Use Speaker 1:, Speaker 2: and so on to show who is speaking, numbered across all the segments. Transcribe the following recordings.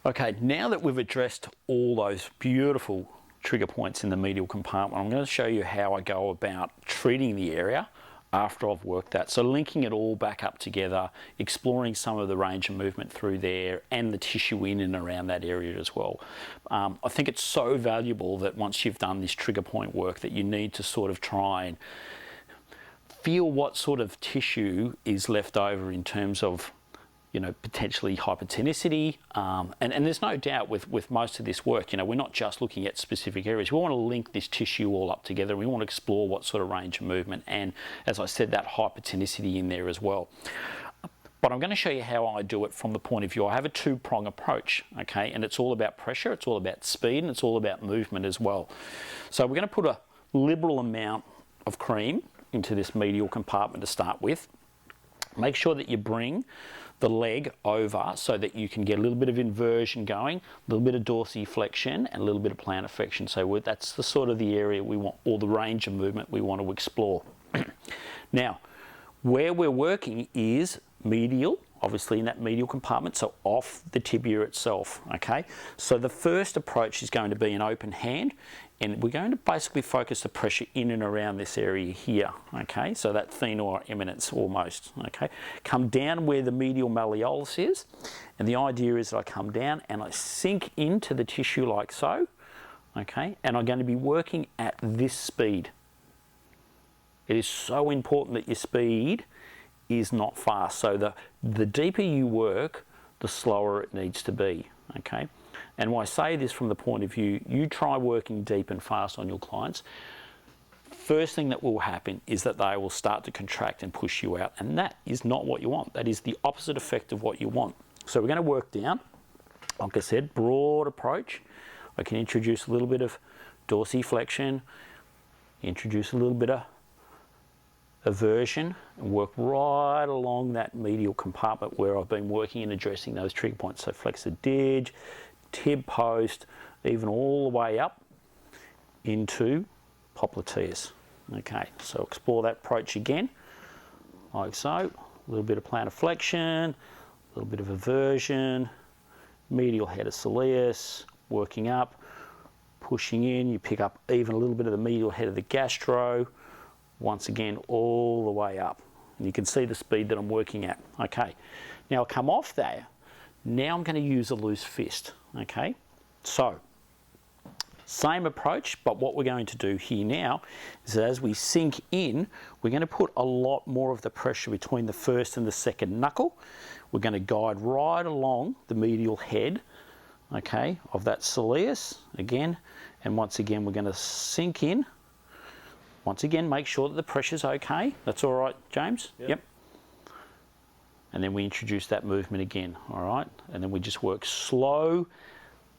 Speaker 1: Okay, now that we've addressed all those beautiful trigger points in the medial compartment, I'm going to show you how I go about treating the area after I've worked that. So linking it all back up together, exploring some of the range of movement through there and the tissue in and around that area as well. I think it's so valuable that once you've done this trigger point work that you need to sort of try and feel what sort of tissue is left over in terms of, you know, potentially hypertonicity, and there's no doubt with most of this work, you know, we're not just looking at specific areas. We want to link this tissue all up together. We want to explore what sort of range of movement and, as I said, that hypertonicity in there as well. But I'm going to show you how I do it from the point of view. I have a two-prong approach, okay, and it's all about pressure, it's all about speed, and it's all about movement as well. So we're going to put a liberal amount of cream into this medial compartment to start with. Make sure that you bring the leg over so that you can get a little bit of inversion going, a little bit of dorsiflexion and a little bit of plantar flexion. So that's the sort of the area we want, or the range of movement we want to explore. Now, where we're working is medial, obviously in that medial compartment, so off the tibia itself, okay? So the first approach is going to be an open hand, and we're going to basically focus the pressure in and around this area here, okay? So that thenar eminence almost, okay? Come down where the medial malleolus is, and the idea is that I come down and I sink into the tissue like so, okay? And I'm going to be working at this speed. It is so important that your speed is not fast. So the deeper you work, the slower it needs to be, okay? And when I say this from the point of view, you try working deep and fast on your clients, first thing that will happen is that they will start to contract and push you out, and that is not what you want. That is the opposite effect of what you want. So we're going to work down, like I said, broad approach. I can introduce a little bit of dorsiflexion, introduce a little bit of eversion, and work right along that medial compartment where I've been working and addressing those trigger points. So flexor dig, tib post, even all the way up into popliteus. Okay, so explore that approach again, like so. A little bit of plantar flexion, a little bit of eversion, medial head of soleus, working up, pushing in. You pick up even a little bit of the medial head of the gastro, once again all the way up. And you can see the speed that I'm working at. Okay, now I'll come off there. Now I'm going to use a loose fist, okay? So, same approach, but what we're going to do here now is as we sink in, we're going to put a lot more of the pressure between the first and the second knuckle. We're going to guide right along the medial head, okay, of that soleus, again, and once again we're going to sink in. Once again, make sure that the pressure's okay. That's all right, James? Yep. And then we introduce that movement again, all right? And then we just work slow,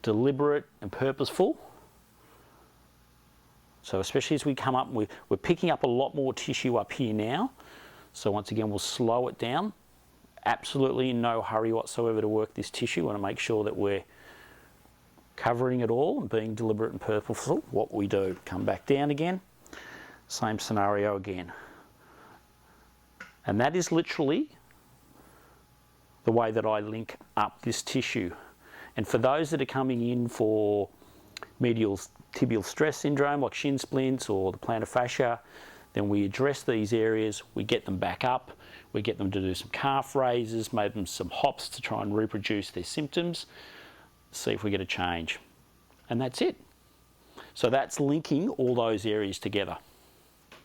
Speaker 1: deliberate, and purposeful. So especially as we come up, we're picking up a lot more tissue up here now. So once again, we'll slow it down. Absolutely in no hurry whatsoever to work this tissue. We want to make sure that we're covering it all and being deliberate and purposeful. What we do, come back down again. Same scenario again. And that is literally the way that I link up this tissue. And for those that are coming in for medial tibial stress syndrome, like shin splints or the plantar fascia, then we address these areas, we get them back up, we get them to do some calf raises, maybe some hops to try and reproduce their symptoms, see if we get a change. And that's it. So that's linking all those areas together.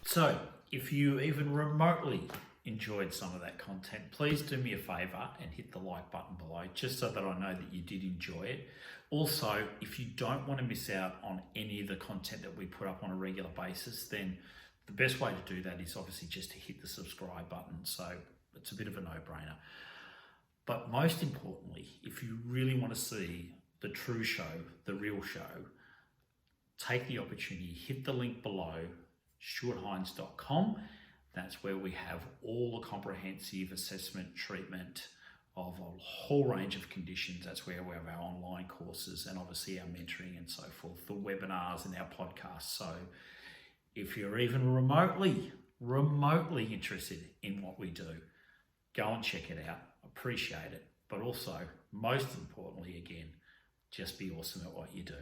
Speaker 2: So, if you even remotely enjoyed some of that content, please do me a favour and hit the like button below, just so that I know that you did enjoy it. Also, if you don't want to miss out on any of the content that we put up on a regular basis, then the best way to do that is obviously just to hit the subscribe button. So it's a bit of a no-brainer. But most importantly, if you really want to see the true show, the real show, take the opportunity, hit the link below, stuarthinds.com. That's where we have all the comprehensive assessment, treatment of a whole range of conditions. That's where we have our online courses and obviously our mentoring and so forth, the webinars and our podcasts. So if you're even remotely interested in what we do, go and check it out. Appreciate it. But also, most importantly, again, just be awesome at what you do.